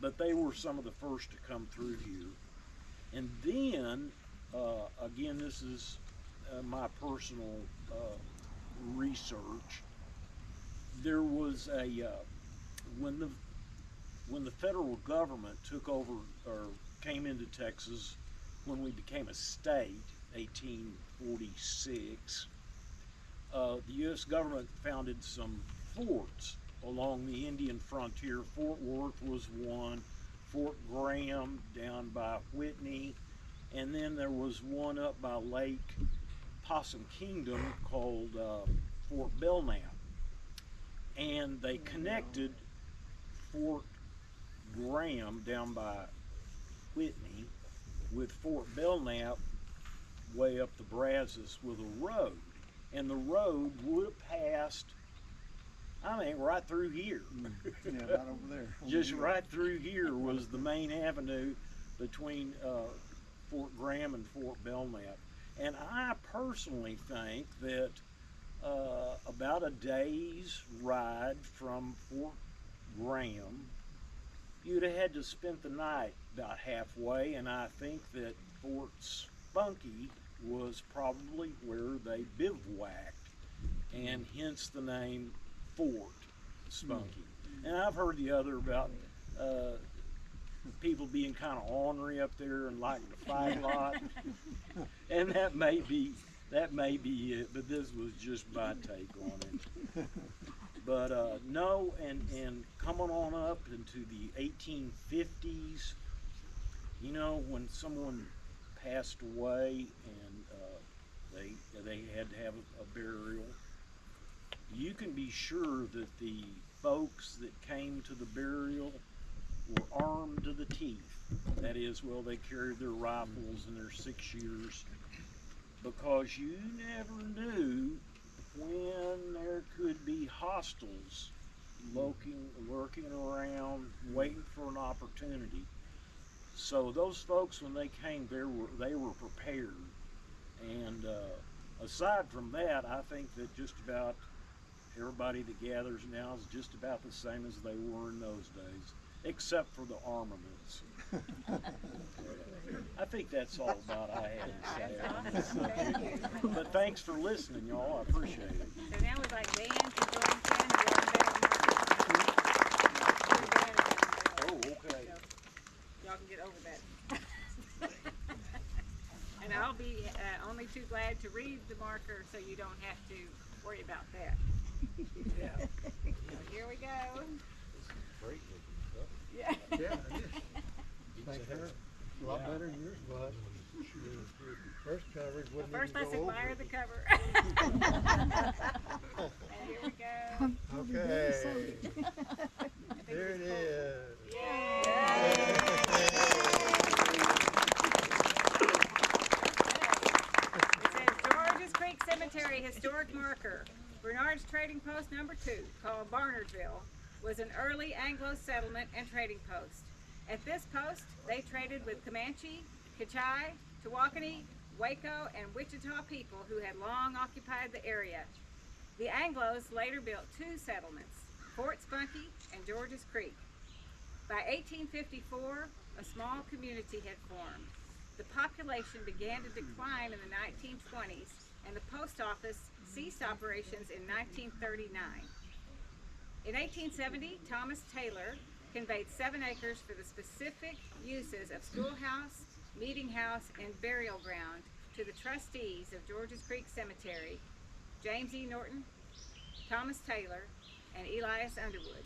but they were some of the first to come through here. And then, again, this is my personal research. There was a when the federal government took over or came into Texas when we became a state, 1846. The U.S. government founded some forts along the Indian frontier. Fort Worth was one, Fort Graham down by Whitney, and then there was one up by Lake Possum Kingdom called Fort Belknap. And they connected Fort Graham down by Whitney with Fort Belknap way up the Brazos with a road. And the road would have passed, I mean, right through here. Yeah, right over there. Just right through here was the main avenue between Fort Graham and Fort Belknap. And I personally think that about a day's ride from Fort Graham, you'd have had to spend the night about halfway, and I think that Fort Spunky was probably where they bivouacked, and hence the name Fort Spunky. And I've heard the other about people being kind of ornery up there and liking to fight a lot, and that may be it, but this was just my take on it. But no, and coming on up into the 1850s, you know, when someone passed away and they had to have a burial, you can be sure that the folks that came to the burial were armed to the teeth. That is, well, they carried their rifles and their 6-shooters, because you never knew when there could be hostiles lurking around, waiting for an opportunity. So those folks, when they came, they were prepared. And aside from that, I think that just about everybody that gathers now is just about the same as they were in those days, except for the armaments. I think that's all about I had to say on this subject. But thanks for listening, y'all. I appreciate it. So now we'd like Dan to join Ken. Oh, okay. So y'all can get over that. And I'll be only too glad to read the marker so you don't have to worry about that. Yeah. So here we go. Great. Yeah. Yeah, it is. Thank you. A lot better than yours was. First coverage Well, wouldn't first even let's go over admire it. the cover. And here we go. Okay. I think There it it's is. Yay! It says Georges Creek Cemetery Historic Marker. Bernard's Trading Post number 2, called Barnardville, was an early Anglo settlement and trading post. At this post, they traded with Comanche, Kachai, Tawakoni, Waco, and Wichita people who had long occupied the area. The Anglos later built 2 settlements, Fort Spunky and Georges Creek. By 1854, a small community had formed. The population began to decline in the 1920s, and the post office ceased operations in 1939. In 1870, Thomas Taylor conveyed 7 acres for the specific uses of schoolhouse, meeting house, and burial ground to the trustees of Georges Creek Cemetery, James E. Norton, Thomas Taylor, and Elias Underwood.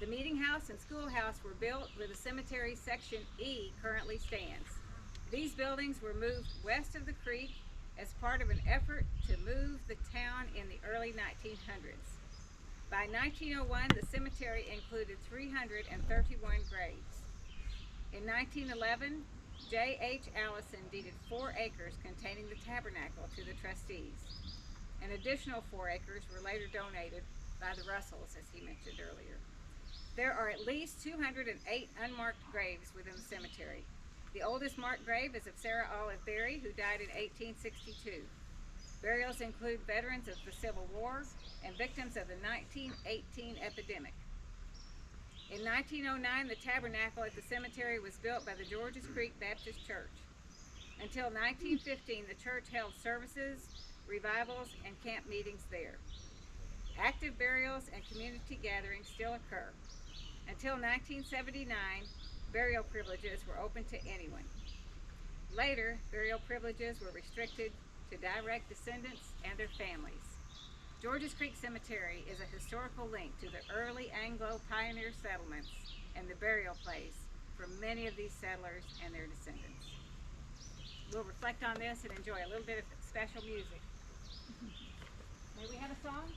The meeting house and schoolhouse were built where the cemetery section E currently stands. These buildings were moved west of the creek as part of an effort to move the town in the early 1900s. By 1901, the cemetery included 331 graves. In 1911, J.H. Allison deeded 4 acres containing the tabernacle to the trustees. An additional 4 acres were later donated by the Russells, as he mentioned earlier. There are at least 208 unmarked graves within the cemetery. The oldest marked grave is of Sarah Olive Berry, who died in 1862. Burials include veterans of the Civil War and victims of the 1918 epidemic. In 1909, the tabernacle at the cemetery was built by the Georges Creek Baptist Church. Until 1915, the church held services, revivals, and camp meetings there. Active burials and community gatherings still occur. Until 1979, burial privileges were open to anyone. Later, burial privileges were restricted to direct descendants and their families. Georges Creek Cemetery is a historical link to the early Anglo pioneer settlements and the burial place for many of these settlers and their descendants. We'll reflect on this and enjoy a little bit of special music. May we have a song?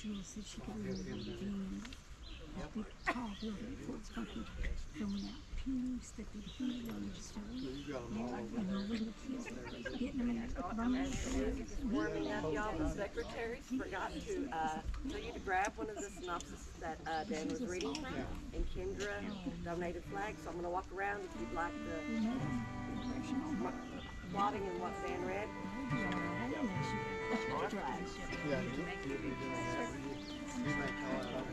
Jules said she could really being a big tall building before it's funky, throwing out pews that they heat on the stove. Getting them in the burn. Warming up, y'all, the secretaries forgot to tell you to grab one of the synopses that Dan was reading from, and Kendra donated flags, so I'm going to walk around if you'd like the plotting and what Dan read. Yeah, you may call it over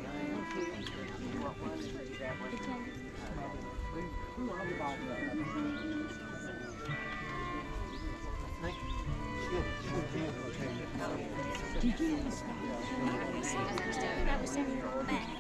Did you I was sending her back.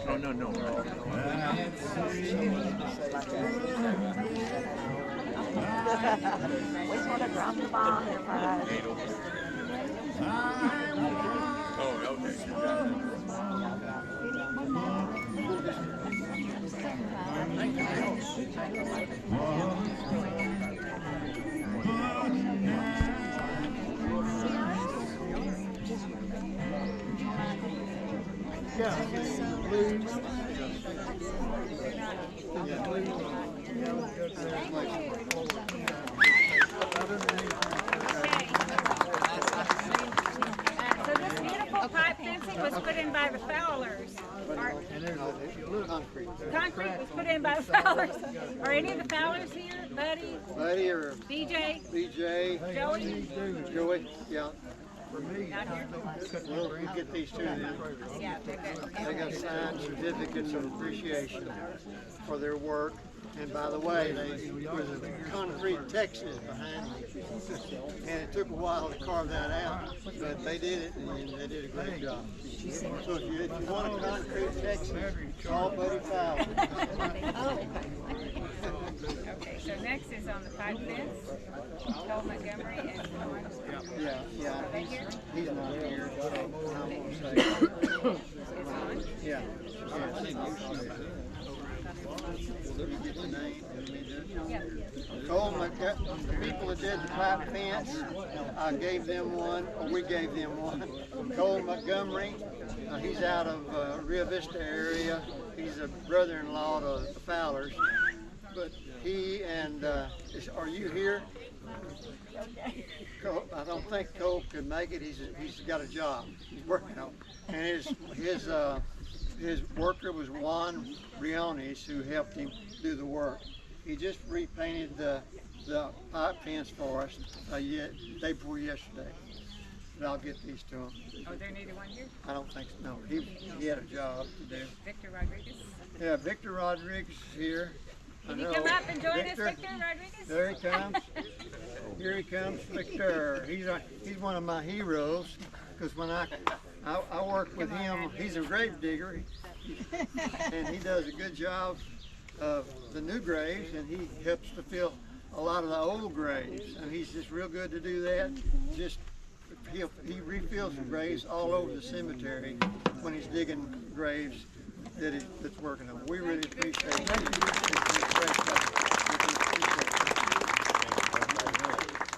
Oh, no. We want to drop the bomb here, Oh, okay. So this beautiful pipe fencing was put in by the Fowlers. And there's a little concrete. Concrete was put in by the Fowlers. Are any of the Fowlers here? Buddy? Buddy or BJ? BJ? Joey? Joey? Yeah. Not here? We'll get these two then. Yeah, they're good. They got signed certificates of appreciation for their work. And by the way, there was a concrete Texas behind me. And it took a while to carve that out, but they did it, and they did a great job. So if you want a concrete Texas, call Buddy Fowler. Okay, so next is on the pipe fence. Cole Montgomery and Lauren. Yeah, Are they here? he's not here, so I'm gonna say, Is on. yeah. You get the name? Yeah. Cole, the people that did the pipe fence, I gave them one, or we gave them one. Cole Montgomery, he's out of Rio Vista area. He's a brother-in-law to the Fowlers. But he and, are you here? Cole, I don't think Cole could make it. He's got a job. He's working on it. And his worker was Juan Briones, who helped him do the work. He just repainted the pipe fence for us day before yesterday. But I'll get these to him. Oh, there needed one here? I don't think so. No, he had a job to do. Victor Rodriguez. Yeah, Victor Rodriguez is here. Can you come up and join us, Victor Rodriguez? There he comes. Here he comes, Victor. He's one of my heroes, because when I work with him, he's a grave digger, and he does a good job of the new graves, and he helps to fill a lot of the old graves, and he's just real good to do that. He refills the graves all over the cemetery when he's digging graves that's working on. We really appreciate it.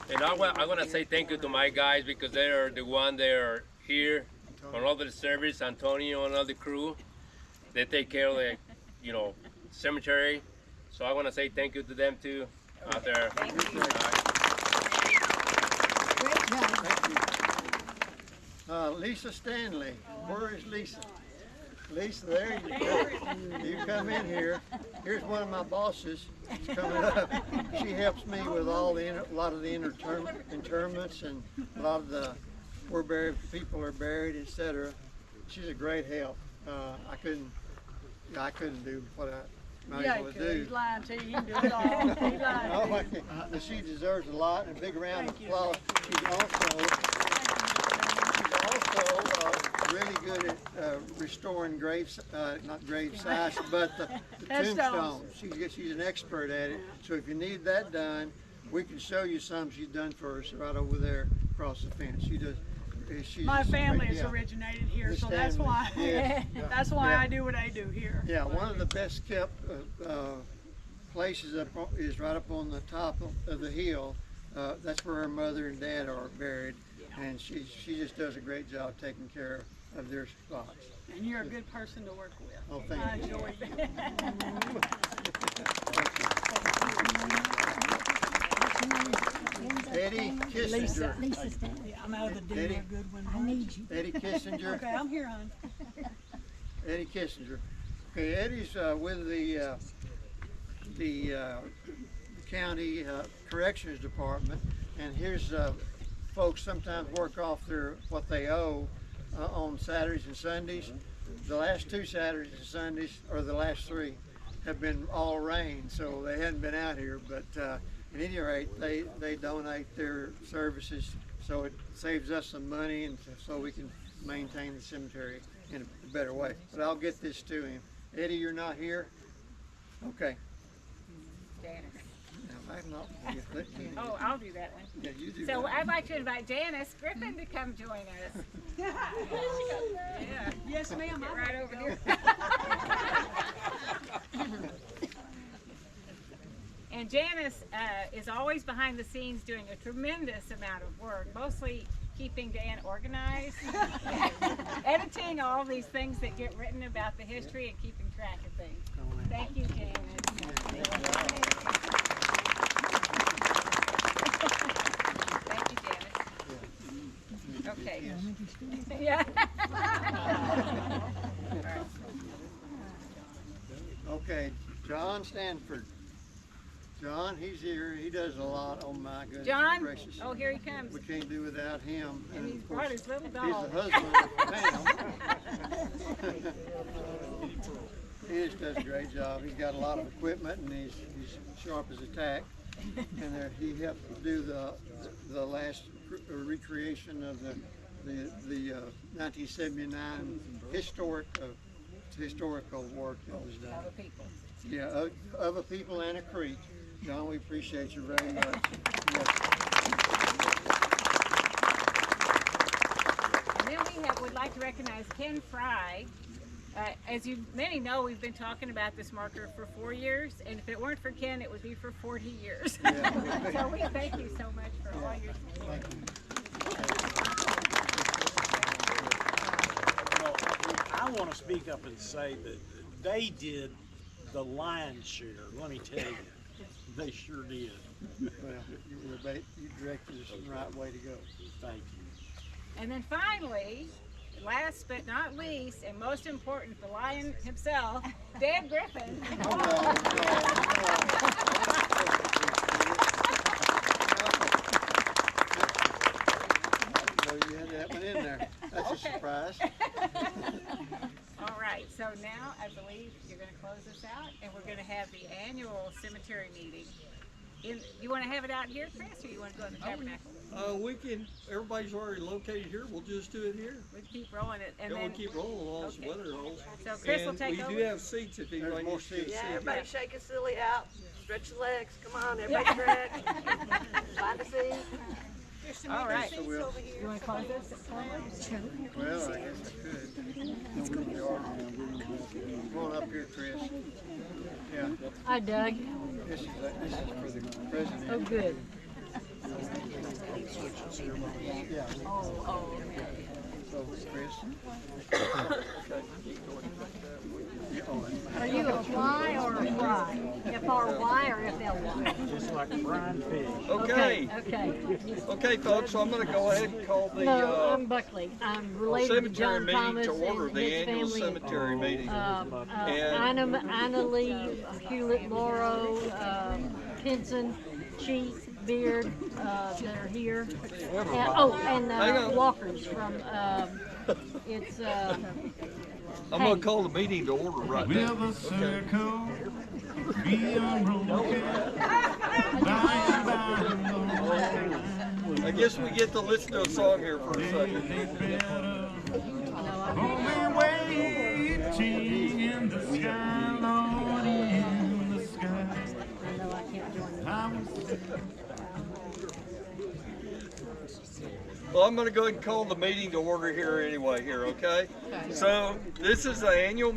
And I want to say thank you to my guys because they are the one that are here on all the service, Antonio and all the crew. They take care of the, cemetery. So I want to say thank you to them too out there. Thank you. Great job. Thank you. Lisa Stanley. Where is Lisa? Lisa, there you go. You come in here. Here's one of my bosses. She's coming up. She helps me with all a lot of the interments and a lot of the where people are buried, etc. She's a great help. I couldn't do what I able to do. He's lying to you. He can do it all. He's lying No, to I you. can't. But she deserves a lot and a big round of Thank you. applause. She's also really good at restoring graves, not grave sites, but the tombstones. She's an expert at it. So if you need that done, we can show you some she's done for us right over there across the fence. She does. My family is originated here, so that's why. Yes. That's why I do what I do here. Yeah, one of the best kept places is right up on the top of the hill. That's where her mother and dad are buried, and she just does a great job taking care of their spots. And you're a good person to work with. Oh, thank I you. enjoy it. Eddie Kissinger. Lisa Stanley. I'm out of the Eddie? deal. A good one. I need you. Eddie Kissinger. Okay, I'm here, hon. Eddie Kissinger. Okay, Eddie's with the county corrections department, and here's folks sometimes work off what they owe on Saturdays and Sundays. The last 2 Saturdays and Sundays, or the last 3, have been all rain, so they hadn't been out here. But at any rate, they donate their services, so it saves us some money, and so we can maintain the cemetery in a better way. But I'll get this to him. Eddie, you're not here? Okay. Janice. No, I'm not. Let Kenny. Oh, I'll do that one. Yeah, you do So that. I'd like to invite Janice Griffin to come join us. Yeah. Yes, ma'am. Get right over here. And Janice is always behind the scenes doing a tremendous amount of work, mostly keeping Dan organized, editing all these things that get written about the history and keeping track of things. Thank you, Janice. Thank you, Janice. Okay. Yeah. Okay, John Stanford. John, he's here. He does a lot. Oh my goodness John? gracious. Oh, here he comes. We can't do without him. And he's of brought course, his little he's dog. the husband of Pam. He just does a great job. He's got a lot of equipment, and he's sharp as a tack. And he helped do the last recreation of the 1979 historical work that was done. Other people. Yeah, of a people and a creek. John, we appreciate you very much. Yes. And then would like to recognize Ken Fry. As many know, we've been talking about this marker for 4 years, and if it weren't for Ken, it would be for 40 years. Yeah. So we thank you so much for all your support. Thank you. I want to speak up and say that they did the lion's share, let me tell you. They sure did. Well, you directed us in the right way to go. Thank you. And then finally, last but not least, and most important, the lion himself, Dan Griffin. Well, you had that one in there. That's a surprise. All right, so now I believe you're going to close this out, and we're going to have the annual cemetery meeting. You want to have it out here, Chris, or you want to go in the tabernacle? We can, everybody's already located here, we'll just do it here. We'll keep rolling it, and Yeah, then we'll keep rolling along as the Okay. weather rolls. So Chris will And take we over. do have seats if anybody more needs to get seats. Yeah, seated. everybody shake a silly out, stretch your legs, come on, everybody stretch. Find a seat. All right. So we'll, You want to close this? well, I guess I could. Come on up here, Chris. Yeah, Hi, Doug. this is for the president. Oh, good. Yeah. folks, Chris. Are you a fly or a fly? F-R-Y or F-L-Y? Just like a brine pig. Okay, Okay. okay, folks, so I'm gonna go ahead and call the, No, I'm Buckley. I'm related to cemetery John meeting Thomas to order, and the his annual family. cemetery meeting. Anna Lee, Hewlett Morrow, Pinson, Chief, Beard, that are here. And Hang on. Walkers from, it's, I'm gonna call the meeting to order right now. With a circle, be unbroken. I guess we get to listen to a song here for a second. Only waiting in the sky, Lord, in the sky. Well, I'm gonna go ahead and call the meeting to order here anyway, okay? So, this is the annual